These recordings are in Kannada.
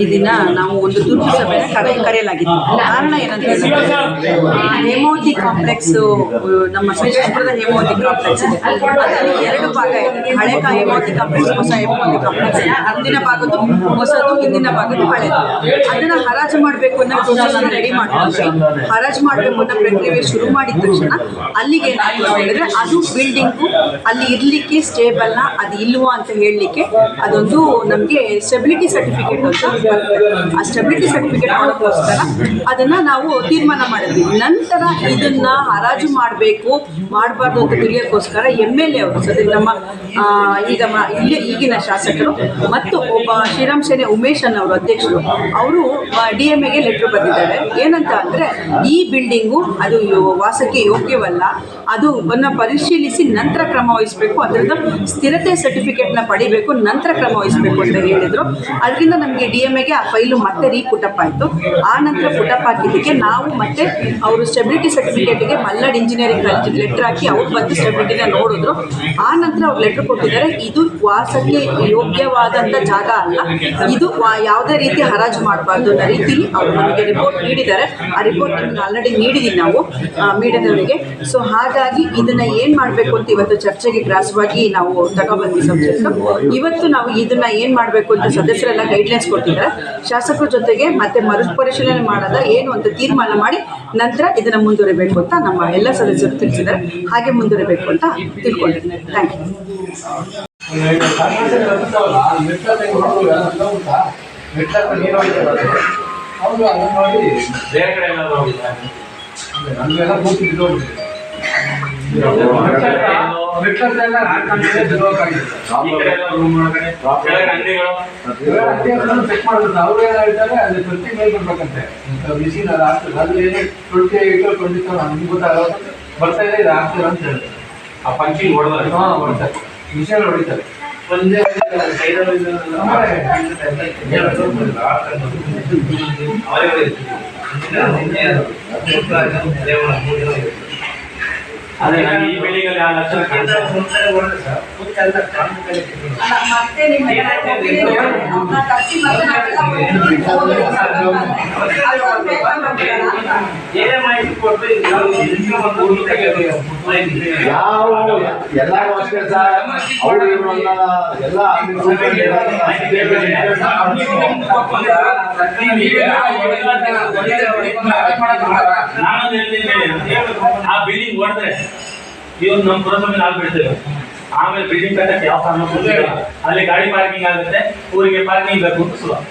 ಈ ದಿನ ನಾವು ಒಂದು ತುರ್ತು ಸಭೆಯನ್ನು ಕರೆಯಲಾಗಿತ್ತು. ಕಾರಣ ಏನಂತ ಹೇಳಿದ್ರೆ ಹೇಮಾವತಿ ಕಾಂಪ್ಲೆಕ್ಸ್, ನಮ್ಮ ಸಕಲೇಶಪುರದ ಹೇಮಾವತಿ ಕಾಂಪ್ಲೆಕ್ಸ್ ಇದೆ. ಅದರಲ್ಲಿ ಎರಡು ಭಾಗ ಇದೆ. ಹಳೆ ಹೇಮಾವತಿ ಕಾಂಪ್ಲೆಕ್ಸ್, ಹೊಸ ಹೇಮಾವತಿ ಕಾಂಪ್ಲೆಕ್ಸ್. ಹಿಂದಿನ ಭಾಗದ್ದು ಹೊಸದು, ಹಿಂದಿನ ಭಾಗದ್ದು ಹಳೆದು. ಅದನ್ನ ಹರಾಜು ಮಾಡಬೇಕು ಅನ್ನೋ ಪ್ರೊಸೆಸ್ ರೆಡಿ ಮಾಡ್ಕೊಂಡ್ರೆ ಹರಾಜು ಮಾಡಬೇಕು ಅನ್ನೋ ಪ್ರಕ್ರಿಯೆ ಶುರು ಮಾಡಿದ ತಕ್ಷಣ ಅಲ್ಲಿಗೆ ಏನಾಯ್ತು ಅಂತ ಹೇಳಿದ್ರೆ ಅದು ಬಿಲ್ಡಿಂಗು ಅಲ್ಲಿ ಇರ್ಲಿಕ್ಕೆ ಸ್ಟೇಬಲ್ ನ ಅದು ಇಲ್ವಾ ಅಂತ ಹೇಳಲಿಕ್ಕೆ ಅದೊಂದು ನಮಗೆ ಸ್ಟೆಬಿಲಿಟಿ ಸರ್ಟಿಫಿಕೇಟ್ ಅಂತ ಆ ಸ್ಟೆಬಿಲಿಟಿ ಸರ್ಟಿಫಿಕೇಟ್ ಮಾಡೋಕ್ಕೋಸ್ಕರ ಅದನ್ನ ನಾವು ತೀರ್ಮಾನ ಮಾಡಿದ್ವಿ. ನಂತರ ಇದನ್ನ ಹರಾಜು ಮಾಡಬೇಕು ಮಾಡಬಾರ್ದು ಅಂತ ತಿಳಿಯೋಕ್ಕೋಸ್ಕರ MLA ಅವರು ಸದ್ಯ ನಮ್ಮ ಈಗಿನ ಶಾಸಕರು ಮತ್ತು ಒಬ್ಬ ಶ್ರೀರಾಮ್ ಸೇನೆ ಉಮೇಶ್ ಅನ್ನೋರು ಅಧ್ಯಕ್ಷರು ಅವರು DMAಗೆ ಲೆಟರ್ ಬರೆದಿದ್ದಾರೆ. ಏನಂತ ಅಂದರೆ ಈ ಬಿಲ್ಡಿಂಗು ಅದು ವಾಸಕ್ಕೆ ಯೋಗ್ಯವಲ್ಲ, ಅದು ಪರಿಶೀಲಿಸಿ ನಂತರ ಕ್ರಮ ವಹಿಸಬೇಕು, ಅದರಿಂದ ಸ್ಥಿರತೆ ಸರ್ಟಿಫಿಕೇಟ್ನ ಪಡಿಬೇಕು, ನಂತರ ಕ್ರಮ ವಹಿಸಬೇಕು ಅಂತ ಹೇಳಿದರು. ಅದರಿಂದ ನಮಗೆ DMAಗೆ ಆ ಫೈಲು ಮತ್ತೆ ಪುಟಪ್ ಆಯಿತು. ಆ ನಂತರ ಪುಟಪ್ ಹಾಕಿದ್ದಕ್ಕೆ ನಾವು ಮತ್ತೆ ಅವರು ಸ್ಟೆಬಿಲಿಟಿ ಸರ್ಟಿಫಿಕೇಟ್ಗೆ ಮಲ್ನಾಡ್ ಇಂಜಿನಿಯರಿಂಗ್ ಕಾಲೇಜಿಗೆ ಲೆಟರ್ ಹಾಕಿ ಅವ್ರು ಬಂದು ಸ್ಟೆಬಿಲಿಟಿನ ನೋಡಿದ್ರು. ಆ ನಂತರ ಅವ್ರು ಲೆಟರ್ ಕೊಟ್ಟಿದ್ದಾರೆ, ಇದು ವಾಸಕ್ಕೆ ಯೋಗ್ಯವಾದಂಥ ಜಾಗ ಅಲ್ಲ, ಇದು ಯಾವುದೇ ರೀತಿ ಹರಾಜು ಮಾಡಬಾರ್ದು ಅನ್ನೋ ರೀತಿಯಲ್ಲಿ ಅವರು ನಮಗೆ ರಿಪೋರ್ಟ್ ನೀಡಿದ್ದಾರೆ. ಆ ರಿಪೋರ್ಟ್ ನಿಮ್ಗೆ ಆಲ್ರೆಡಿ ನೀಡಿದ್ದೀವಿ ನಾವು ಮೀಡಿಯಾದವರಿಗೆ. ಸೊ ಹಾಗಾಗಿ ಇದನ್ನ ಏನು ಮಾಡಬೇಕು ಅಂತ ಇವತ್ತು ಚರ್ಚೆಗೆ ಗ್ರಾಸವಾಗಿ ನಾವು ತಗೊಬಂದ್ವಿ ಸಬ್ಜೆಕ್ಟ್. ಇವತ್ತು ನಾವು ಇದನ್ನ ಏನು ಮಾಡಬೇಕು ಅಂತ ಸದಸ್ಯರೆಲ್ಲ ಗೈಡ್ಲೈನ್ಸ್ ಕೊಟ್ಟಿದ್ದಾರೆ. ಶಾಸಕರ ಜೊತೆಗೆ ಮತ್ತೆ ಮರುಪರಿಶೀಲನೆ ಮಾಡೋದ ಏನು ಅಂತ ತೀರ್ಮಾನ ಮಾಡಿ ನಂತರ ಇದನ್ನ ಮುಂದುವರಿಬೇಕು ಅಂತ ನಮ್ಮ ಎಲ್ಲ ಸದಸ್ಯರು ತಿಳಿಸಿದ್ದಾರೆ. ಹಾಗೆ ಮುಂದುವರಿಬೇಕು ಅಂತ ತಿಳ್ಕೊಂಡಿದ್ದೀನಿ. Thank you. ಚೆಕ್ ಮಾಡಿದ್ರೆ ಅವ್ರು ಏನು ಹೇಳ್ತಾರೆ ಅಲ್ಲಿ 20 ಮೇಲೆ ಬರ್ಬೇಕಂತೆ ಮಿಷಿನ್ ಅದು ಆಗ್ತದೆ. ಅಲ್ಲಿ 28 27 ನಮ್ಗೆ ಗೊತ್ತಾಗೋದು ಬರ್ತಾ ಇದೆ, ಇದು ಆಗ್ತದೆ ಅಂತ ಹೇಳ್ತಾರೆ. ಆ ಪಂಚಿಂಗ್ ಹೊಡೆದ್ರೆ ಹೊಡ್ತಾರೆ, ಮಿಷನ್ ಹೊಡಿತಾರೆ. ಒಂದೇ ಅದೇ ಈ ಬೆಳಿಗ್ಗೆ ಆ ಲಕ್ಷ ಎಲ್ಲಾರು ಅಷ್ಟೇ ಸರ್. ಅವರು ಎಲ್ಲ ಆ ಬಿಲ್ಡಿಂಗ್ ಹೊಡೆದ್ರೆ ಇವ್ರು ನಮ್ಮ ಪುರಸಭೆ ನಾವು ಬಿಡ್ತೇವೆ. ಆಮೇಲೆ ಬಿಲ್ಡಿಂಗ್ ಕಟ್ಟಕ್ಕೆ ಯಾವ ಕಾರಣ ಅಲ್ಲಿ ಗಾಡಿ ಪಾರ್ಕಿಂಗ್ ಆಗುತ್ತೆ, ಊರಿಗೆ ಪಾರ್ಕಿಂಗ್ ಬೇಕು ಅಂತ ಸುಲಭ.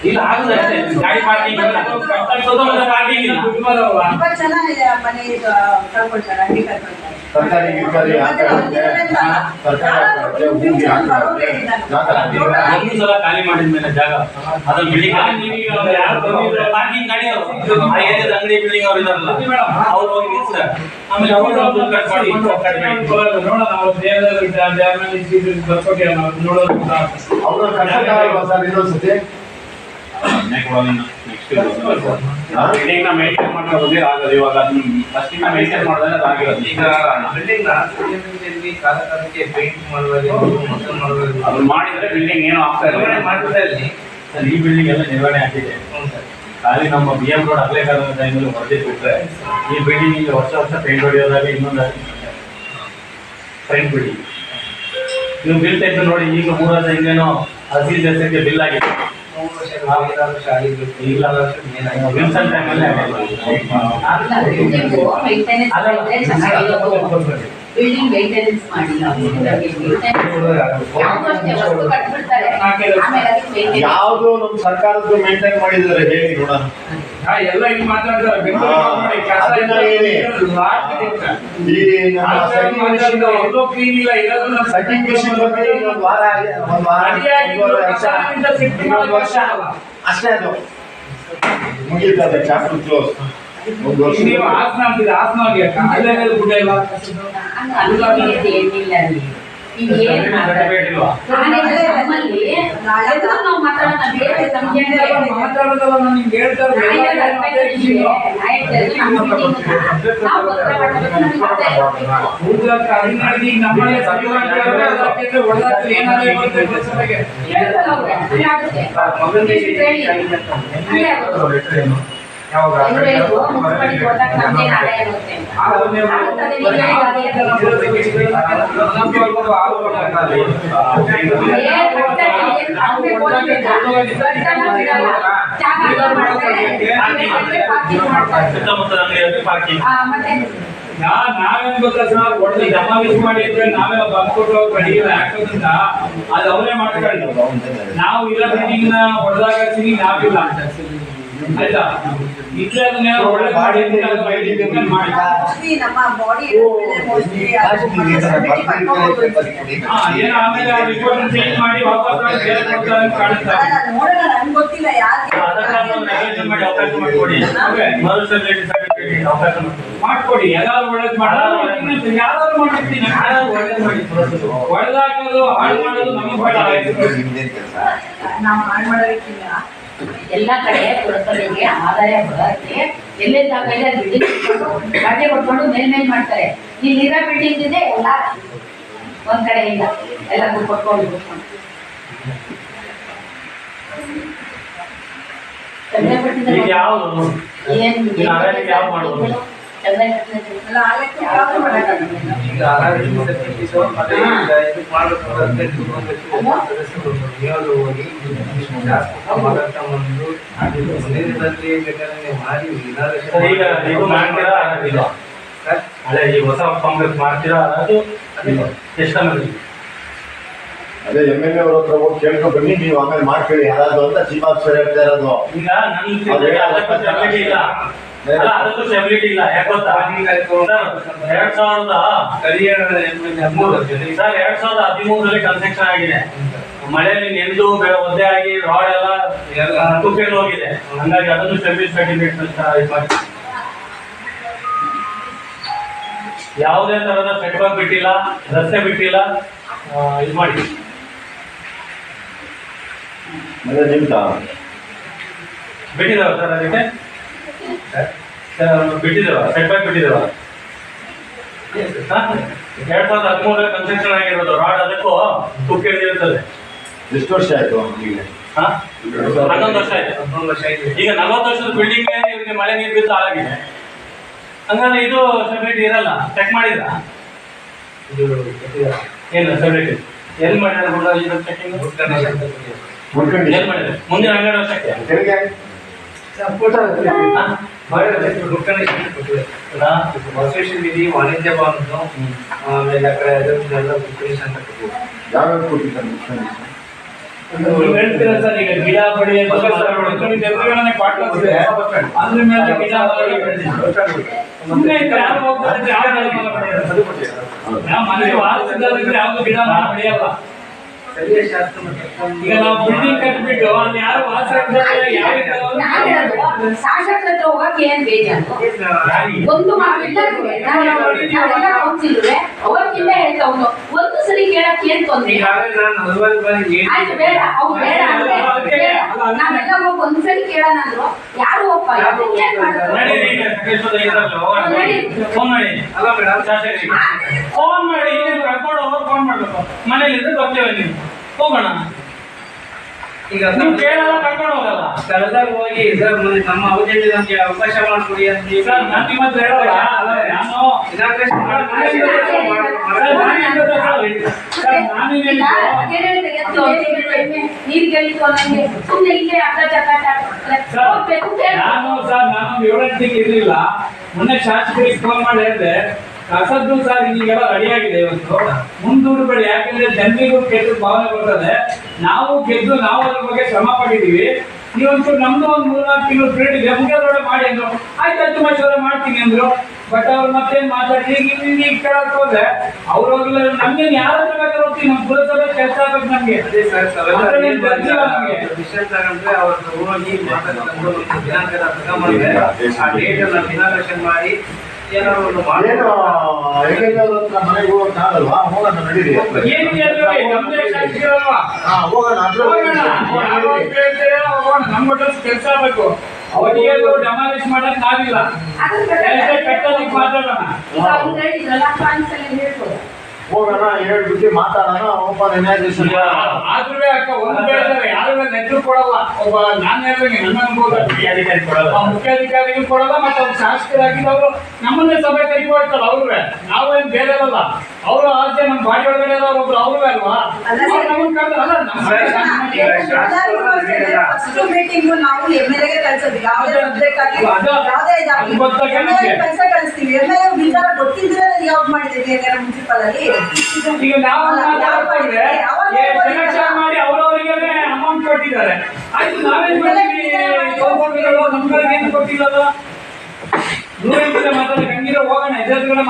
ಇಲ್ಲ ಆಗುದು ಅಷ್ಟೇ, ಗಾಡಿ ಪಾರ್ಕಿಂಗ್ ಪಾರ್ಕಿಂಗ್ ಇಲ್ಲ. ಸಲ ಖಾಲಿ ಮಾಡಿದ್ಮೇಲೆ ಜಾಗ ಅದ್ರ ಬಿಲ್ಡಿಂಗ್ ಪಾರ್ಕಿಂಗ್ ಗಾಡಿ ಅಂಗಡಿ ಬಿಲ್ಡಿಂಗ್ ಅವ್ರು ಇದಾರಲ್ಲ ಅವ್ರು ಹೋಗಿ ನಿಲ್ಸ್ತಾರೆ. ಆಮೇಲೆ ಅವರು ಮೇಂಟೈನ್ ಮಾಡೋದೇ ಆಗಲ್ಲ. ಇವಾಗ ಫಸ್ಟಿಂದ ಮೇಂಟೈನ್ ಮಾಡೋದ್ರೆ ಆಗಿರೋದು. ಈಗ ಬಿಲ್ಡಿಂಗ್ ಕಾಲಕಾಲಕ್ಕೆ ಪೇಂಟ್ ಮಾಡುವಾಗ ಅದು ಮಾಡಿದ್ರೆ ಬಿಲ್ಡಿಂಗ್ ಏನೋ ಆಗ್ತಾ ಇಲ್ಲ. ಮಾಡಿದ್ರೆ ಈ ಬಿಲ್ಡಿಂಗ್ ಎಲ್ಲ ನಿರ್ವಹಣೆ ಆಗಿದೆ. ಖಾಲಿ ನಮ್ಮ BM ರೋಡ್ ಅಗಲೇಕಾರದ ಟೈಮಲ್ಲಿ ಹೊರದೇ ಬಿಟ್ಟರೆ ಈ ಬಿಲ್ಡಿಂಗ್ ಈಗ ವರ್ಷ ಪೇಂಟ್ ಹೊಡೆಯೋದಾಗ ಇನ್ನೊಂದು ಪೇಂಟ್ ಬಿಲ್ಡಿಂಗ್ ನೀವು ಬಿಲ್ ತೆಗೆದು ನೋಡಿ. ಈಗ 3 ವರ್ಷ ಹಿಂಗೇನೋ ಅಸೀಸ್ ಹೆಸರಿಗೆ ಬಿಲ್ ಆಗಿದೆ. ಬಿಲ್ಡಿಂಗ್ ಮೇಂಟೆನೆನ್ಸ್ ಮಾಡಿಲ್ಲ. ಯಾವುದು ನಮ್ಮ ಸರ್ಕಾರದ್ದು ಮೇಂಟೈನ್ ಮಾಡಿದ್ದಾರೆ ಹೇಳಿ ನೋಡೋಣ. ಎಲ್ಲ ಇಲ್ಲಿ ಮಾತಾಡ್ತಾರೆ ಅಷ್ಟೇ. ಅದು ಮುಗಿತದೆ, ಚಾಪ್ಟರ್ ಕ್ಲೋಸ್. ನೀವು ಆಸನ ಅಂತಿದೆ, ಆಸನ ಗುಡ್ಡ ಇಲ್ಲ. ಈಗ ಏನ್ ಸರ್ಟಿಫಿಕೇಟ್ ಇಲ್ವಾ? ನಮ್ಮಲ್ಲಿ ಎದುರು ನಾವು ಮಾತಾಡೋಣ ಬೇರೆ ಸಂಖ್ಯೆ ಮಾತಾಡೋದಲ್ಲ ನಾನು ನಿಮ್ಗೆ ಹೇಳ್ತಾರೆ ನಮ್ಮನೆ ನಾವೇನ್ ಗೊತ್ತಾ ಸರ್ ಒಳ್ಳೆ ಜಮಾಯಿಸಿ ಮಾಡಿದ್ರೆ ನಾವೆಲ್ಲ ಬಂದ್ಕೊಟ್ಟು ಅವ್ರು ಬೆಳಿಗ್ಗೆ ಹಾಕೋದ್ರಿಂದ ಅದು ಅವರೇ ಮಾಡ್ಕೊಂಡು ನಾವು ಇಲ್ಲ ಬಿಲ್ಡಿಂಗ್ ನ ಹೊಡೆದಾಗ ನಾವಿಲ್ಲ ಆಯ್ತಾ ಇಟ್ಲೆ ಅದನ್ನ ಒಳ್ಳೆ ಮಾಡಿ ಮೋಸ್ಟ್ಲಿ ನಮ್ಮ ಬಾಡಿ ಮೋಸ್ಟ್ಲಿ ಏನು ಆಮೇಲೆ ಆ ರಿಪೋರ್ಟ್ ಚೇಂಜ್ ಮಾಡಿ ವಾಪಸ್ ಬೇರೆ ಕೊಡ್ತಾರೆ ಅಂತ ಕಾಣುತ್ತೆ. ನೋಡೋಣ, ನನ್ಗೆ ಗೊತ್ತಿಲ್ಲ ಯಾರಿಗೆ ಮಾಡಿ ಅವಕಾಶ ಮಾಡಿಕೊಡಿ. ಅವಕಾಶ ಮಾಡ್ಕೊಡಿ. ಎಲ್ಲಾರು ಒಳ್ಳೇದು ಮಾಡೋದು ಯಾರು ಮಾಡಿರ್ತೀನಿ ಒಳ್ಳೇದು ಮಾಡಿ ಒಳ್ಳೇದಾಗೋದು ಹಾಳು ಮಾಡೋದು ನಮಗೆ ಬೇಡ. ನಾವು ಹಾಳು ಮಾಡೋದಕ್ಕಿಲ್ಲ. ಎಲ್ಲ ಕಡೆ ಪುರಸಭೆಗೆ ಆದಾಯ ಬರೋಕ್ಕೆ ಎಲ್ಲೆಲ್ಲ ಕೈಲ ಬಿಲ್ಡಿಂಗ್ ಗಾಡಿ ಕೊಟ್ಕೊಂಡು ಮೇಲ್ಮೇಲ್ ಮಾಡ್ತಾರೆ. ಇಲ್ಲಿರೋ ಬಿಲ್ಡಿಂಗ್ ಇದೆ ಎಲ್ಲ ಒಂದ್ ಕಡೆ ಇಲ್ಲ, ಎಲ್ಲ ಕೊಟ್ಕೊಂಡು ಈಗ ಯಾವುದು ಏನ್ ಯಾವ ಮಾಡೋದು? ಅಲ್ಲ, ಆಲಕ್ಕೆ ಯಾವ್ದು ಮಾಡೋಕ್ಕಾಗಲ್ಲ. ಈಗ ಈಗ ನೀವು ಮಾಡ್ತೀರಾ ಇಲ್ವಾ? ಅದೇ ಈ ಹೊಸ ಕಾಂಗ್ರೆಸ್ ಮಾಡ್ತೀರಾ ಅದು ಎಷ್ಟಲ್ಲಿ? ಅದೇ MLA ಅವ್ರ ಹತ್ರ ಹೋಗಿ ಕೇಳ್ಕೊಂಡು ಬನ್ನಿ, ನೀವು ಆಮೇಲೆ ಮಾಡ್ಕೊಳ್ಳಿ ಯಾರಾದ್ರು ಅಂತ ಚೀಫ್ ಆಫೀಸರ್ ಹೇಳ್ತಾ ಇರೋದು. ಈಗ ಅದಕ್ಕೂ ಸ್ಟೆಬಿಲಿಟಿ ಇಲ್ಲ. ಅಲ್ಲ, ಅದಕ್ಕೂ ಸ್ಟೆಬಿಲಿಟಿ ಇಲ್ಲ. ಯಾಕೆ ಗೊತ್ತಾ? 2013ರಲ್ಲಿ ಕನ್ಸ್ಟ್ರಕ್ಷನ್ ಆಗಿದೆ. ಮಳೆಯಲ್ಲಿ ನೆಂದು ಒದ್ದೆ ಆಗಿ ರಾಡ್ ಎಲ್ಲ ತುಕ್ಕೆಂಡು ಹೋಗಿದೆ. ಹಂಗಾಗಿ ಅದನ್ನು ಸ್ಟೆಬಿಲಿಟಿ ಸರ್ಟಿಫಿಕೇಟ್ ಮಾಡಿ. ಯಾವುದೇ ತರಹದ ಸೆಟ್ಬಾಕ್ ಬಿಟ್ಟಿಲ್ಲ, ರಸ್ತೆ ಬಿಟ್ಟಿಲ್ಲ, ಇದು ಮಾಡಿ. ಮತ್ತೆ ನಿಮ್ತ ಬಿಟ್ಟಿದ್ದಾವ ಸರ್ ಅದಕ್ಕೆ ಬಿಟ್ಟಿದ್ದೇವ ಸೆಟ್ಬ್ಯಾಕ್ ಬಿಟ್ಟಿದ್ದೇವ. 2013ರಲ್ಲಿ ಕನ್ಸ್ಟ್ರಕ್ಷನ್ ಆಗಿರೋದು ರಾಡ್, ಅದಕ್ಕೂ ತುಕ್ಕು ಹಿಡಿದಿರ್ತದೆ. ಎಷ್ಟು ವರ್ಷ ಆಯ್ತು ಈಗ? 11 ವರ್ಷ ಆಯ್ತು. ಈಗ 40 ವರ್ಷದ ಬಿಲ್ಡಿಂಗ್ ಇವರಿಗೆ ಮಳೆ ನೀರು ಬಿದ್ದು ಹಾಳಾಗಿದೆ. ಹಂಗಾದ್ರೆ ಇದು ಸೆಕ್ಯೂರಿಟಿ ಇರಲ್ಲ. ಚೆಕ್ ಮಾಡಿದ್ರ ಏನು ಸೆಕ್ಯೂರಿಟಿ ಎಲ್ಲಿ ಮಾಡಿದ್ರೆ ಚೆಕಿಂಗ್ ಎಲ್ಲಿ ಮಾಡಿದ್ರೆ ಮುಂದಿನ 12 ವರ್ಷಕ್ಕೆ ವಿಧಿ ವಾಣಿಜ್ಯ ಬಾಂಧು ಆಮೇಲೆ ಆ ಕಡೆ ಯಾವ್ಯಾವ ಕೊಟ್ಟಿದ್ದಾರೆ? ಹೇಳ್ತೀರಾ ಸರ್, ಈಗ ಗಿಡ ಬಡಿ ಅದ್ರ ಮೇಲೆ ಗಿಡ ಸುಮ್ಮನೆ ಯಾರು ಹೋಗ್ತಾರೆ ಮನೆ ವಾಸಿಸಿದ್ರೆ ಯಾವ್ದು ಗಿಡ ಬೆಳೆಯಲ್ಲ. ಈಗ ನಾವು ಬಿಲ್ಡಿಂಗ್ ಕಟ್ಬಿಟ್ಟು ಅಲ್ಲಿ ಯಾರು ವಾಸ ಶಾಸಕರ ಹತ್ರ ಹೋಗಕ್ಕೆ ಏನ್ ಬೇಜಾರು? ಒಂದು ಅವತ್ತಿಂದ ಹೇಳ್ತಾವ್ನು ಒಂದು ಸರಿ ಕೇಳಕ್ ಏನ್ ತೊಂದ್ರೆ? ಆಯ್ತು ಬೇಡ, ಅವು ಬೇಡ ನಾವೆಲ್ಲ ಹೋಗಿ ಒಂದ್ಸರಿ ಕೇಳೋಣ ಅಂದ್ರು ಯಾರು ಹೋಗ್ತಾರೆ. ಫೋನ್ ಮಾಡಿ ಫೋನ್ ಮಾಡಿ ಕರ್ಕೊಂಡು ಹೋಗಿ ಫೋನ್ ಮಾಡ್ಬೇಕು. ಮನೇಲಿ ಇದ್ರೆ ಬರ್ತೇವೆ, ನೀವು ಹೋಗೋಣ. ಈಗ ನೀವು ಕೇಳಲ್ಲ, ಕರ್ಕೊಂಡು ಹೋಗಲ್ಲ. ಸ್ಥಳದಾಗ ಹೋಗಿ ಸರ್ ನಮ್ಮ ಅವಧಿಯಲ್ಲಿ ನಮ್ಗೆ ಅವಕಾಶ ಮಾಡ್ಕೊಡಿ ಅಂತ ಸರ್ ನಾನು ಇವತ್ತು ಹೇಳಲ್ಲ. ನಾನು ನಾನು 7 ಗಂಟೆಗೆ ಇರ್ಲಿಲ್ಲ. ಮೊನ್ನೆ ಶಾಸಕರಿಗೆ ಫೋನ್ ಮಾಡಿ ಹೇಳಿದೆ, ಕಸದ್ದು ಸರ್ ಈಗೆಲ್ಲ ರೆಡಿ ಆಗಿದೆ, ಇವತ್ತು ಮುಂದೂಡಬೇಡಿ. ಯಾಕಂದ್ರೆ ಜನರಿಗೂ ಕೆಟ್ಟ ಭಾವನೆ ಬರ್ತದೆ. ನಾವು ಗೆದ್ದು ನಾವು ಅದ್ರ ಬಗ್ಗೆ ಶ್ರಮ ಪಟ್ಟಿದ್ದೀವಿ. ನೀವೊಂಚೂರು ನಮ್ದು ಒಂದು 3-4 ತಿಂಗಳು ಪೀರಿಯಡ್ ಇದೆ, ಮುಗಿಯೋದ್ರೊಳಗೆ ಮಾಡಿ ಅಂದ್ರು. ಆಯ್ತು, 10 ವರ್ಷ ಮಾಡ್ತೀನಿ ಅಂದ್ರು. ಬಟ್ ಅವ್ರು ಮತ್ತೇನ್ ಮಾತಾಡಿ ಈಗ ಕೇಳಕ್ ಹೋದ್ರೆ ಅವ್ರವ್ರ ನಮ್ಗೇನ್ ಯಾರ ಹತ್ರ ಬೇಕಾದ್ರೆ ಹೋಗ್ತೀವಿ. ನಮ್ಮ ಪುರಸಭೆ ಕೆಲಸ ಆಗ್ಬೇಕು ನಮ್ಗೆ. ಅದೇ ಸರ್ ನಮ್ಗೆ ವಿಷಯ ತಗೊಂಡ್ರೆ ಅವ್ರ ಹೋಗಿ ಮಾತಾಡ್ಕೊಂಡು ದಿನಾಂಕದ ತಗೊಂಡ್ರೆ ಆ ಡೇಟ್ ಅನ್ನ ದಿನಾಂಕೇಶನ್ ಮಾಡಿ ಏನಾದ್ರು ಒಂದು ಮಾಡಿ ಏನು ಹೆಂಗೆಂಗಾದ್ರು ಹತ್ರ ಮನೆಗೆ ಹೋಗೋಕ್ಕಾಗಲ್ವಾ? ಹೋಗೋಣ ನಡೀರಿ. ಏನಿದೆ ಅಂದ್ರೆ ನಮ್ದೇ ಶಾಸಕರಲ್ವಾ? ಹಾ ಹೋಗೋಣ ಅದ್ರಲ್ಲಿ ಯಾರೋ ಕೇಳ್ತೀರಾ ಹೋಗೋಣ. ನಮ್ಮ ಹೋಟೆಲ್ ಕೆಲಸ ಆಗ್ಬೇಕು. ಅವರಿಗೆ ಡೆಮಾಲಿಷ್ ಮಾಡಕ್ ನಾವಿಲ್ಲ, ಕಟ್ಟೋದಕ್ಕೆ ಮಾತಾಡೋಣ. ಈಗ ಅವ್ರು ಹೇಳಿದ್ರಲ್ಲ ಪಾಯಿಂಟ್ಸ್ ಎಲ್ಲ ಹೇಳ್ಬೋದು. ಹೋಗೋಣ ಹೇಳ್ಬಿಟ್ಟು ಮಾತಾಡೋಣ. ಓಪನ್ ಇನಾಗ್ರೇಷನ್ ಆದ್ರೂ ಅಕ್ಕ ಒಂದು ಬೇರೆ ಯಾರು ನೆದ್ರು ಕೊಡಲ್ಲ. ಒಬ್ಬ ನಾನು ಹೇಳ್ದಂಗೆ ನನ್ನ ಅನುಭವ ಮುಖ್ಯಾಧಿಕಾರಿ ಕೊಡಲ್ಲ, ಮುಖ್ಯಾಧಿಕಾರಿಗೂ ಕೊಡಲ್ಲ. ಮತ್ತೆ ಅವ್ರು ಶಾಸಕರಾಗಿದ್ದವರು ನಮ್ಮನ್ನೇ ಸಭೆ ಕರಿಕೊ ಹೋಗ್ತಾರೆ. ಅವ್ರುವೆ ನಾವೇನ್ ಬೇರೆ ಅಲ್ಲ. ಅವರು ಆಚೆ ನಮ್ಮ ಬಾಡಿ ಒಳಗಡೆ ಒಬ್ರು ಅವ್ರುವೆ ಅಲ್ವಾ? ಅವ್ರು ನಮ್ಮನ್ನ ಕರೆದ್ರಲ್ಲ, ನಮ್ಮ ಫಸ್ಟ್ ಮೀಟಿಂಗ್ ನಾವು ಎಮ್ಎಲ್ಎಗೆ ಕಳ್ಸೋದು. ಯಾವುದೇ ಸಬ್ಜೆಕ್ಟ್ ಯಾವುದೇ ಇದಾಗಲಿ ಪೈಸೆ ಕಳಿಸ್ತೀವಿ. ಎಮ್ಎಲ್ಎ ವಿಚಾರ ಗೊತ್ತಿದ್ರೆ ಯಾವ್ದು ಮಾಡಿದ್ದೀವಿ ಮುನ್ಸಿಪಲ್ ಅಲ್ಲಿ. ಈಗ ನಾವು ಸೆಲೆಕ್ಷನ್ ಮಾಡಿ ಅವರವರಿಗೆ ಅಮೌಂಟ್ ಕೊಟ್ಟಿದ್ದಾರೆ. ಆಯ್ತು, ನಾವೇನ್ ಮಾಡ್ತೀವಿ? ನಮ್ಗೆ ಏನು ಕೊಟ್ಟಿಲ್ಲಲ್ಲ. 100 ಮಾತಾಡಕ್ಕೆ ಹಂಗಿರೋ ಹೋಗೋಣ. ಎದುರುಗಡೆ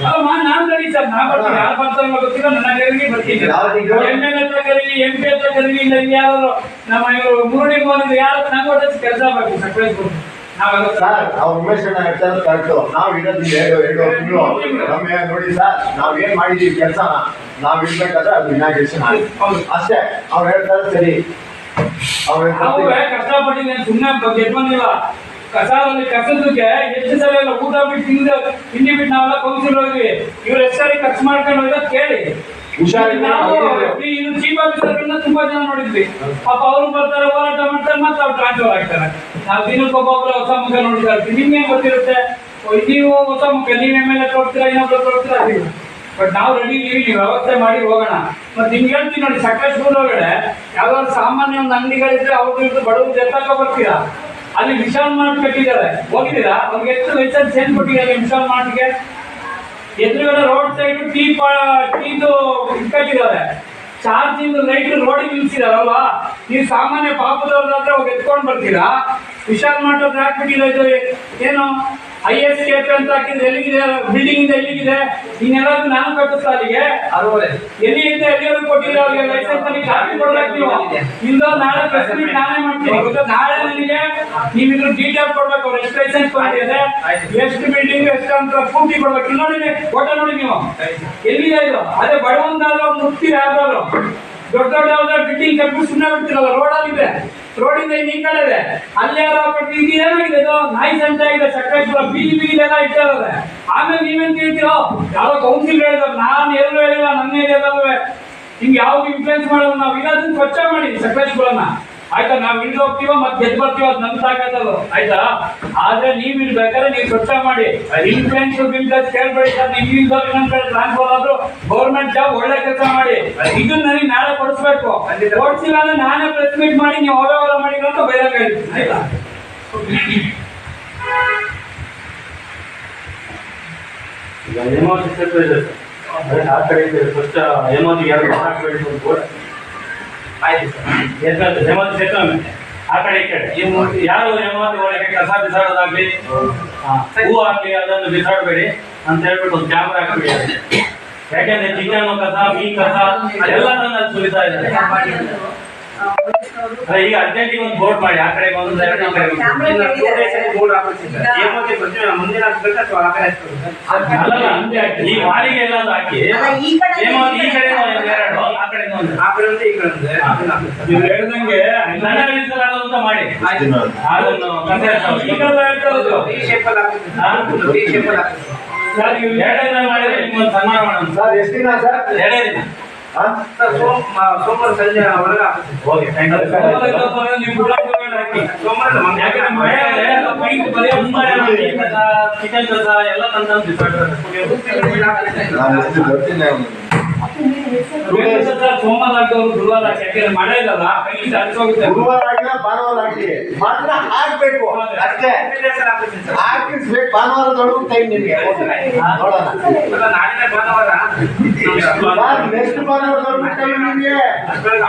ಅಲ್ಲಮ್ಮ, ನಾನ್ ರೆಡಿ ಸರ್. ನಾ ಬರ್ತೀನಿ. ಯಾರು ಬರ್ತಾರೆ ಗೊತ್ತಿಲ್ಲ. ನನ್ನ ಕರೀಲಿ ಬರ್ತೀನಿ. ಎಮ್ಎಲ್ಎ ಹತ್ರ ಕರೀಲಿ, MP ಹತ್ರ ಕರೀಲಿ, ಇಲ್ಲ ಯಾರು ನಮ್ಮ ಇವರು ಮುರುಳಿ ಮೋಹನ್ ಯಾರು ನಂಗೆ ಹೊಟ್ಟೆ ಕೆಲಸ ಬೇಕು. ಸರ್ಪ್ರೈಸ್ ಸರ್ ಅವ್ರ ಉಮೇಶ್ ಅಣ್ಣ ಹೇಳ್ತಾರೆ ಕರೆಕ್ಟ್. ನಾವು ಇರೋದು ಎರಡು ತಿಂಗಳು ನಮ್ಗೆ ನೋಡಿ ಸರ್, ನಾವ್ ಏನ್ ಮಾಡಿದೀವಿ ಕೆಲಸನ ನಾವ್ ಇರ್ಬೇಕಾದ್ರೆ ಅದು ಇನಾಗ್ರೇಷನ್ ಆಗಿ ಅಷ್ಟೇ. ಅವ್ರು ಹೇಳ್ತಾರೆ ಸರಿ. ಅವರೇ ಕಷ್ಟಪಟ್ಟಿದ್ದೇನೆ, ಸುಮ್ಮನೆ ಗೆದ್ದು ಬಂದಿಲ್ಲ. ಕಸದಕ್ಕೆ ಎಷ್ಟು ಸಲ ಇಲ್ಲ ಊಟ ಬಿಟ್ಟು ತಿಂಡಿ ಬಿಟ್ಟು ನಾವೆಲ್ಲ ಕೌನ್ಸಿಲ್ ಹೋದ್ವಿ. ಇವ್ರು ಎಷ್ಟು ಸಾರಿ ಖರ್ಚು ಮಾಡ್ಕೊಂಡು ಹೋಗೋದು ಕೇಳಿ. ನಾವು ಇದು ಚೀಫ್ ಆಫೀಸರ್ ತುಂಬಾ ಜನ ನೋಡಿದ್ವಿ. ಪಾಪ ಅವ್ರು ಬರ್ತಾರೆ, ಹೋರಾಟ ಮಾಡ್ತಾರೆ, ಮತ್ತೆ ಅವ್ರು ಟ್ರಾನ್ಸ್ಫರ್ ಆಗ್ತಾರೆ. ನಾವು ದಿನಕ್ಕೆ ಒಬ್ಬೊಬ್ಬರು ಹೊಸ ಮುಖ ನೋಡ್ತಾ ಇರ್ತೀವಿ. ನಿಮ್ಗೇನ್ ಗೊತ್ತಿರುತ್ತೆ? ನೀವು ಹೊಸ ಮುಖ, ನೀವು ಎಮ್ಎಲ್ಎ ಕೊಡ್ತೀರಾ, ಇನ್ನೊಬ್ರು ಕೊಡ್ತೀರಾ, ಅದಿಲ್ಲ. ಬಟ್ ನಾವು ರೆಡಿ ಇದೀವಿ, ನೀವು ವ್ಯವಸ್ಥೆ ಮಾಡಿ ಹೋಗೋಣ. ಮತ್ತೆ ನಿಮ್ಗೆ ಹೇಳ್ತೀನಿ ನೋಡಿ, ಸಕಲೇಶ್ಪುರ ಒಳಗಡೆ ಯಾವ್ದಾದ್ರು ಸಾಮಾನ್ಯ ಒಂದು ಅಂಗಡಿಗಳಿದ್ರೆ ಅವ್ರಿಗೆ ಬಡವರು ಎತ್ತಕ ಬರ್ತೀರಾ. ಅಲ್ಲಿ ವಿಶಾಲ್ ಮಾರ್ಟ್ ಕಟ್ಟಿದ್ದಾರೆ, ಹೋಗಿದ್ದೀರಾ? ಅವ್ರಿಗೆ ಎಷ್ಟು ಲೈಸೆನ್ಸ್ ಏನ್ ಕೊಟ್ಟಿದ್ದಾರೆ ವಿಶಾಲ್ ಮಾರ್ಟ್ಗೆ? ಎದುರುಗಡೆ ರೋಡ್ ಸೈಡ್ ಟೀದು ಕಟ್ಟಿದ್ದಾರೆ. ಚಾರ್ಜಿಂಗ್ ಲೈಟ್ ರೋಡಿಗೆ ನಿಲ್ಸಿದಾರಲ್ವಾ? ನೀವು ಸಾಮಾನ್ಯ ಪಾಪದವ್ರದಾದ್ರೆ ಹೋಗಿ ಎತ್ಕೊಂಡು ಬರ್ತೀರಾ. ವಿಶಾಲ್ ಮಾರ್ಟ್ ಹತ್ರ ಹಾಕ್ಬಿಟ್ಟಿದೆ ಏನು ISKP ಅಂತ ಹಾಕಿದ್ರೆ ಎಲ್ಲಿಗಿದೆ? ಬಿಲ್ಡಿಂಗ್ ಇಂದ ಎಲ್ಲಿಗಿದೆ? ಇನ್ನೆಲ್ಲರೂ ನಾನು ಕಟ್ಟಿಸ್ತಾ ಅಲ್ಲಿಗೆ ಎಲ್ಲಿಂದ ಎಲ್ಲಿವರೆಗೂ ಕೊಟ್ಟಿದ್ರೆ ಅವ್ರಿಗೆ ಲೈಸೆನ್ಸ್ ಅಲ್ಲಿ ಕಾಪಿ ಕೊಡ್ಬೇಕು. ನೀವು ಇಂದ ನಾಳೆ ಪ್ರೆಸ್ ಮೀಟ್ ನಾನೇ ಮಾಡ್ತೀನಿ. ನಾಳೆ ನನಗೆ ನೀವು ಇದ್ರ ಡೀಟೇಲ್ ಕೊಡ್ಬೇಕು. ಅವ್ರು ಎಷ್ಟು ಲೈಸೆನ್ಸ್ ಕೊಟ್ಟಿದೆ, ಎಷ್ಟು ಬಿಲ್ಡಿಂಗ್, ಎಷ್ಟು ಅಂತ ಪೂರ್ತಿ ಕೊಡ್ಬೇಕು. ಇಲ್ಲಿ ನೋಡಿ, ಫೋಟೋ ನೋಡಿ ನೀವು ಎಲ್ಲಿದೆ ಇದು. ಅದೇ ಬಡವಂತಾದ್ರೆ ಅವ್ರು ಮುಟ್ತೀರ ಯಾವ್ದಾದ್ರು ದೊಡ್ಡ ದೊಡ್ಡ ಯಾವ್ದಾದ್ರು ಬಿಲ್ಡಿಂಗ್ ಕಟ್ಬಿಟ್ಟು ಸುಮ್ಮನೆ ಬಿಡ್ತಿರಲ್ಲ. ರೋಡಲ್ಲಿದೆ, ರೋಡಿಂದ ಈ ಕಡೆ ಇದೆ. ಅಲ್ಲಿ ಯಾರೋ ಇದು ಏನಾಗಿದೆ? ಇದು ನಾಯಿ ಸಂತೆ ಆಗಿದೆ. ಸಕಲೇಶ್ಪುರ ಬೀದಿಲೆಲ್ಲ ಇಟ್ಟಿದ್ದಾರೆ. ಆಮೇಲೆ ನೀವೇನ್ ಕೇಳ್ತೀರೋ? ಯಾರೋ ಕೌನ್ಸಿಲ್ ಹೇಳಿದಾರೆ, ನಾನು ಎಲ್ಲೂ ಹೇಳಿಲ್ಲ, ನನ್ನ ಏರಿಯಾದಲ್ವೇ. ನಿಮ್ಗೆ ಯಾವ್ದು ಇನ್ಫ್ಲೂಯೆನ್ಸ್ ಮಾಡೋದು? ನಾವು ಇರೋದನ್ನ ಸ್ವಚ್ಛ ಮಾಡಿ ಸಕಲೇಶ್ಪುರನ. ಆಯ್ತಾ? ನಾವು ಇಳಿದು ಹೋಗ್ತೀವೋ ಮತ್ತೆ ಗೆದ್ದು ಬರ್ತೀವೋ ಅದು ನಮ್ ತಾಕತ್ತದು. ಆಯ್ತಾ? ಆದ್ರೆ ನೀವ್ ಇರ್ಬೇಕಾದ್ರೆ ನೀವು ಸ್ವಚ್ಛ ಮಾಡಿ. ಇನ್ಫ್ಲೂಯೆನ್ಸ್ ಬಿಲ್ಡರ್ಸ್ ಕೇಳ್ಬೇಡಿ ಸರ್. ನೀವು ಇನ್ನೊಂದ್ ಕಡೆ ಟ್ರಾನ್ಸ್ಫರ್ ಆದ್ರೂ ಗೌರ್ಮೆಂಟ್ ಜಾಬ್ ಒಳ್ಳೆ ಕೆಲಸ ಮಾಡಿ. ಇದನ್ನ ನನಗೆ ನಾಳೆ ಕೊಡಿಸ್ಬೇಕು. ಕೊಡ್ಸಿಲ್ಲ ಅಂದ್ರೆ ನಾನೇ ಪ್ರೆಸ್ ಮೀಟ್ ಮಾಡಿ ನೀವು ಅವರವರ ಮಾಡಿದ್ರು ಅಂತ ಬೈರಂಗ ಹೇಳ್ತೀನಿ. ಆಯ್ತಾ? ಹೇಮಾವತಿ ಕ್ಷೇತ್ರ ಇದೆ ಸರ್. ಆ ಕಡೆ ಇದೆ ಸ್ವಚ್ಛ ಹೇಮಾವತಿ ಎರಡು ಆಯ್ತು ಸರ್. ಹೇಮಾವತಿ ಕ್ಷೇತ್ರ ಆ ಕಡೆ ಈ ಕಡೆ ಯಾರು ಹೇಮಾವತಿ ಒಳಗೆ ಕಸ ಬಿಸಾಡೋದಾಗ್ಲಿ, ಹೂ ಆಗ್ಲಿ ಅದನ್ನು ಬಿಸಾಡಬೇಡಿ ಅಂತ ಹೇಳ್ಬಿಟ್ಟು ಒಂದು ಕ್ಯಾಮ್ರಾ ಹಾಕ್ಬಿಡಿ. ಯಾಕೆಂದ್ರೆ ಚಿಕನ್ ಕಸ, ಮೀನ್ ಕಸ ಎಲ್ಲ ತಂದು ಅಲ್ಲಿ ಸುರಿತಾ ಇದೆ. ಈಗ ಅರ್ಜೆಂಟಿಗೆ ಒಂದು ಬೋರ್ಡ್ ಮಾಡಿ, ಆ ಕಡೆ ಒಂದು ಮುಂದಿನ ಈ ವಾರಿಗೆ ಎಲ್ಲಾದ್ರೂ ಹಾಕಿ ಹೇಮಾವತಿ ಈ ಕಡೆ ಎರಡು, ಆ ಕಡೆ ಒಂದು, ಆ ಕಡೆ ಒಂದು ಈ ಕಡೆ ಒಂದು ನೀವು ಹೇಳ್ದಂಗೆ ಅಂತ ಮಾಡಿ ಅದನ್ನು ಈ ಶೇಪಲ್ಲಿ ಹಾಕ್ತೀವಿ. ಈ ಶೇಪಲ್ಲಿ ಹಾಕ್ತೀವಿ ಸರ್. ನೀವು ಎರಡೇ ದಿನ ಮಾಡಿದ್ರೆ ನಿಮ್ಮನ್ನು ಸನ್ಮಾನ ಮಾಡೋಣ ಸರ್. ಎಷ್ಟು ದಿನ ಸರ್? ಎರಡೇ ದಿನ. ಸೋಮವಾರ ಸಂಜೆ ಒಳಗೆ ಹಾಕ್ತೀವಿ. Okay, thank you. ಚಿಕನ್ ಕಸ ಎಲ್ಲ ತಂದು ನಾನು ಎಷ್ಟು ಬರ್ತೀನಿ. ಸೋಮವಾರ ಹಾಕಿದವರು ಗುರುವಾರ ಹಾಕಿ. ಯಾಕೆಂದ್ರೆ ಮಳೆ ಇಲ್ಲಲ್ಲ, ಕೈಲಿ ಹೋಗುತ್ತೆ. ಗುರುವಾರ ಆಗಿಲ್ಲ ಭಾನುವಾರ ಆಗಲಿ ಮಾತ್ರ ಹಾಕ್ಬೇಕು ಅಷ್ಟೇ. ಹಾಕಿಸ್ಬೇಕು. ಭಾನುವಾರದೊಳಗೂ ಟೈಮ್ ನಿಮಗೆ ನೋಡೋಣ. ನಾಳಿನ ಭಾನುವಾರ ನೆಕ್ಸ್ಟ್ ಭಾನುವಾರದೊಳಗೂ ಟೈಮ್ ನಿಮಗೆ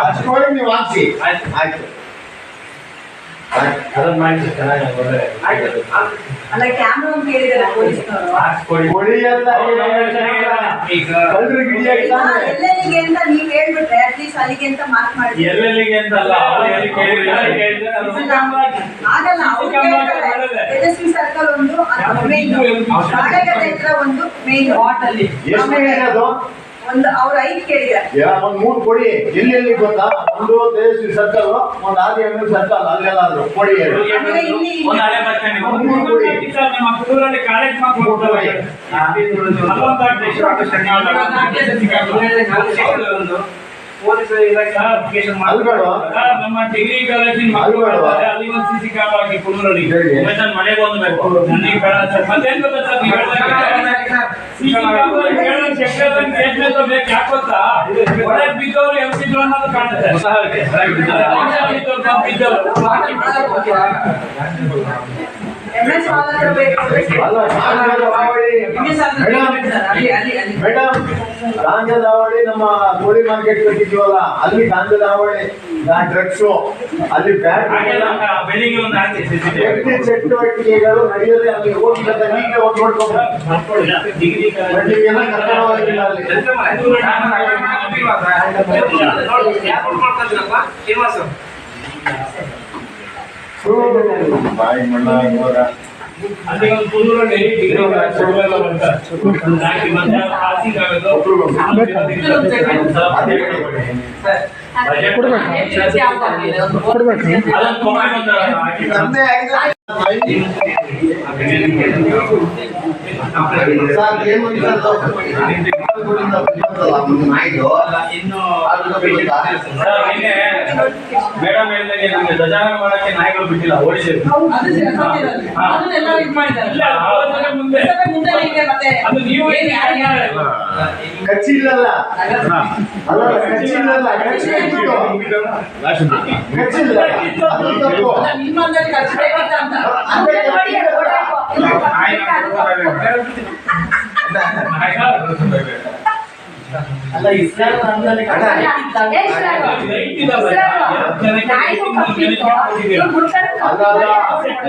ಅಷ್ಟೊಳಗೆ ನೀವು ಹಾಕ್ಸಿ. ಆಯ್ತು. ಅದನ್ನ ಮಾಡಿ ಚೆನ್ನಾಗಿ ಒಳ್ಳೆ ಅಲ್ಲ ಕ್ಯಾಮ್ರಾ ಅಂತ ಹೇಳಿದಾರೆ ಪೊಲೀಸ್ನವರು. ಕೊಡಿ ಅಂತ ಈಗ ಕಳ್ರಿಗೆ ಹಿಡಿಯಕ್ಕೆ ತಾನೇ. ಎಲ್ಲೆಲ್ಲಿಗೆ ಅಂತ ನೀವ್ ಹೇಳ್ಬಿಟ್ರೆ ಅಟ್ಲೀಸ್ಟ್ ಅಲ್ಲಿಗೆ ಅಂತ ಮಾರ್ಕ್ ಮಾಡಿ. ಎಲ್ಲೆಲ್ಲಿಗೆ ಅಂತ ಅಲ್ಲ, ಅವ್ರು ಎಲ್ಲಿ ಕೇಳಿದ್ರೆ ಆಗಲ್ಲ, ಅವ್ರು ಕೇಳ್ತಾರೆ. ತೇಜಸ್ವಿ ಸರ್ಕಲ್ ಒಂದು, ಮೇನ್ ಬಾಳೆಗದ್ದೆ ಹತ್ರ ಒಂದು, ಮೇನ್ ವಾಟಲ್ಲಿ ಎಷ್ಟು ಹೇಳಿರೋದು? ಒಂದು ಅವ್ರು 5 ಕೇಳಿದ್ದಾರೆ. ಒಂದ್ 3 ಕೊಡಿ. ಎಲ್ಲೆಲ್ಲಿ ಗೊತ್ತಾ? ಒಂದು ತೇಜಸ್ವಿ ಸರ್ಕಲ್, ಒಂದು RML ಸರ್ಕಲ್, ಅಲ್ಲೆಲ್ಲಾದ್ರು ಕೊಡಿ. ಆಮೇಲೆ ಇಲ್ಲಿ ಒಂದು ಹಳೆ ಬಸ್ ಸ್ಟ್ಯಾಂಡ್ ಮೂರು ಕೊಡಿ. ನಮ್ಮ ಕುಟೂರಲ್ಲಿ ಕಾಲೇಜ್ ಮಕ್ಕಳು ಹೋಗ್ತಾರೆ. ಪೊಲೀಸ್ ಇಲಾಖೆ ಅಪ್ಲಿಕೇಶನ್ ಅಲ್ಬೇಡ. ನಮ್ಮ ಡಿಗ್ರಿ ಕಾಲೇಜಿನ ಮಕ್ಕಳು ಅಲ್ಲಿ ಒಂದು ಸಿಸಿ ಕ್ಯಾಮೆರಾ ಹಾಕಿ ಕುಟೂರಲ್ಲಿ ಮನೆಗೆ ಹೋಗ್ಬೇಕು. ನನಗೆ ಬೇಡ ಸರ್, ಮತ್ತೇನ್ ಗೊತ್ತಾ ಸರ್, ನೀವು ಸಿಸಿ ಕ್ಯಾಮೆರಾ ಬೇಕು. ಯಾಕೆ ಗೊತ್ತಾ, ಒಳಗೆ ಬಿದ್ದವರು ಎಬ್ಬಿದ್ರು ಅನ್ನೋದು ಕಾಣುತ್ತೆ. MS ಹಾಲ್ ಹತ್ರ ಬೇಕು. ಅಲ್ಲ, MS ಹಾಲ್ ಹತ್ರ ಬೇಕು ಸರ್, ಅಲ್ಲಿ ಮೇಡಮ್, ಗಾಂಜಾದ ಹಾವಳಿ ನಮ್ಮ ಕೋಳಿ ಮಾರ್ಕೆಟ್ ಕಟ್ಟಿದ್ವಲ್ಲ, ಅಲ್ಲಿ ಗಾಂಜಾದ ಹಾವಳಿ, ಡ್ರಗ್ಸು, ಅಲ್ಲಿ ಬೆಳಿಗ್ಗೆ ಒಂದು ಹಾಕಿ ವ್ಯಕ್ತಿ ಚಟುವಟಿಕೆಗಳು ನಡೆಯದೆ ಅಲ್ಲಿ ಹೋಗ್ತದೆ. ಹೀಗೆ ಒಂದು ನೋಡ್ಕೊಂಡು ಡಿಗ್ರಿ ಬೆಳ್ಳಿಗೆಲ್ಲ ಕರ್ಕೊಂಡೋಗಿಲ್ಲ ಅಲ್ಲಿ. ಬಾಯಿ ಮಣ್ಣ ಇವಾಗ ಅಲ್ಲಿ ಒಂದು ಕುಟೂರಲ್ಲಿ ಡಿಗ್ರಿ ಕೊಡವೆಲ್ಲ ಬಂತ ನಾಲ್ಕು ಮಂದಿ ಪಾಸಿಂಗ್ ಆಗೋದು. ಅದೊಂದು ಕೊಮ್ಮೆ ಒಂದು ನಮ್ದೇ ಆಗಿಲ್ಲ. ಸರ್, ಏನು ಅಂತ ಇನ್ನು ಸರ್, ನಿನ್ನೆ ಮೇಡಮ್ ಹೇಳಿದಾಗೆ ನಮಗೆ ಧ್ವಜಾರೋಹಣ ಮಾಡಕ್ಕೆ ನಾಯಿಗಳು ಬಿಟ್ಟಿಲ್ಲ, ಓಡಿಸಿದ್ರು. ಅದು ಸತ್ಯದಲ್ಲಿ. ಅದನ್ನೆಲ್ಲ ಇದು ಮಾಡಿದ್ದಾರೆ. ಇಲ್ಲ, ಅದರ ಮುಂದೆ ಮುಂದೆ ಇದೆ ಮತ್ತೆ. ಅದು ನೀವು ಏನು ಯಾರು ಕಚ್ಚಿಲ್ಲಲ್ಲ, ಅಲ್ಲ ಕಚ್ಚಿಲ್ಲಲ್ಲ, ಕಚ್ಚಿಲ್ಲ, ಅದು ತಪ್ಪು. ನಿಮ್ಮಂದಲ್ಲಿ ಕಚ್ಚಬೇಕಂತ ಅಂತ. ಅಂದ್ರೆ ಅಲ್ಲ, ಇಸ್ಲಾಂ ಅಂದ್ರೆ ಅಲ್ಲ,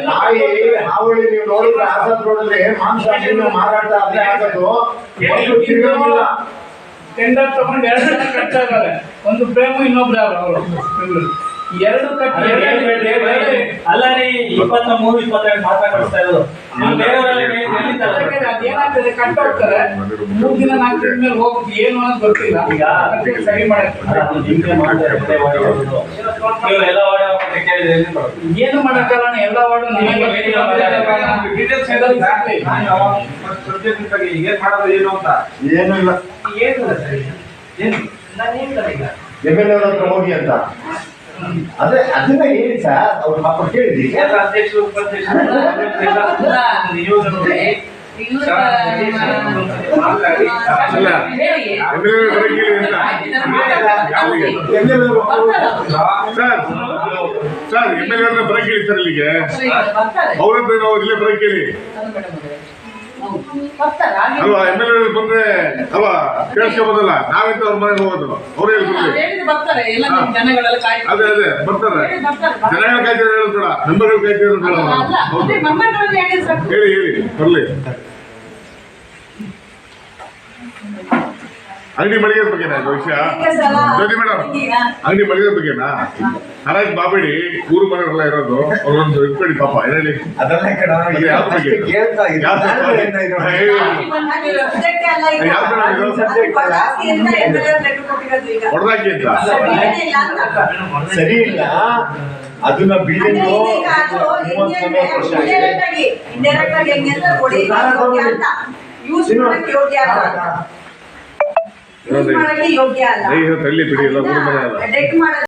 ನಾಯಿ ಹಾವಳಿ ನೀವು ನೋಡಿದ್ರೆ ಆಸಾದ್ ರೋಡಲ್ಲಿ ಮಾಂಸ ಮೀನು ಮಾರಾಟ ಅದೇ ಆಗೋದು. ಒಂದು ತಿರುಗಂಗಿಲ್ಲ. ಟೆಂಡರ್ ತಗೊಂಡು 2 ಜನ ಕಟ್ತಾ ಇದ್ದಾರೆ. ಒಂದು ಪ್ರೇಮು, ಇನ್ನೊಬ್ರು ಯಾರು ಅವರು ಎರಡು ಕಟ್ಟಿ ಅಲ್ಲ ರೀ, 23, 22 ಮಾತ್ರ ಕಳಿಸ್ತಾ ಇರೋದು. ಅದೇನಾಗ್ತದೆ, ಕಟ್ ಹೋಗ್ತಾರೆ. 3 ದಿನ 4 ದಿನ ಮೇಲೆ ಹೋಗೋದು ಏನು ಅನ್ನೋದು ಗೊತ್ತಿಲ್ಲ. ಈಗ ಸರಿ ಏನು ಮಾಡಕ್ಕಲ್ಲ, ಎಲ್ಲ ವಾರ್ಡು ಏನು ಇಲ್ಲ. MLA ಅವ್ರ ಹತ್ರ ಹೋಗಿ ಅಂತ ಅದೇ ಅದನ್ನ ಹೇಳಿ ಸರ್, ಅವ್ರು ಪಾಪ ಕೇಳಿದ್ರಿ. ಅಧ್ಯಕ್ಷರು ಉಪಾಧ್ಯಕ್ಷರು ಸರ್ MLA ಬರಕ್ ಹೇಳಿ ಸರ್, ಇಲ್ಲಿಗೆ ಅವ್ರತ್ರ ನಾವು ಇಲ್ಲೇ ಬರಕ್ ಹೇಳಿ ಅಲ್ವಾ. MLA ಬಂದ್ರೆ ಅಲ್ವಾ ಕೇಳಿಸ್ಕೊಬೋದಲ್ಲ, ನಾವೆಂತ ಅವ್ರ ಮನೆಗೆ ಹೋಗೋದು, ಅವ್ರು ಹೇಳ್ಬಿಡ್ಲಿ. ಬರ್ತಾರೆ ಎಲ್ಲ ಜನಗಳೆಲ್ಲ ಅದೇ ಅದೇ ಬರ್ತಾರೆ, ಜನಗಳ ಕಾಯ್ತಿರೋ ಹೇಳ್ಬೇಡ, ಮೆಂಬರ್ಗಳು ಕಾಯ್ತಿರೋ ಹೇಳಿ ಹೇಳಿ ಬರ್ಲಿ. ಅಂಗಡಿ ಮಳಿಗೆ ಬಗ್ಗೆನಾ ಇದು ವಿಷಯ? ಜ್ಯೋತಿ ಮೇಡಮ್, ಅಂಗಡಿ ಮಳಿಗೆ ಬಗ್ಗೆನಾ? ಹರಾಜ್ ಮಾಡಬೇಡಿ, ಊರು ಮನೆಗಳೆಲ್ಲ ಇರೋದು ಅವ್ರೊಂದು ಇಟ್ಬೇಡಿ ಪಾಪ. ಹೇಳಿ ಯಾವ ಬಗ್ಗೆ ಹೊಡೆದಾಕಿ ಅಂತ ಸರಿ ಇಲ್ಲ. ಅದನ್ನ ಬಿಲ್ಡಿಂಗ್ ಯೋಗ್ಯ ಅಲ್ಲ. ತಳ್ಳಿ ಬಿಡಿ, ಎಲ್ಲ ಊರು ಮನೆ ಅಲ್ಲ. ಡೆಟ್ ಮಾಡೋದು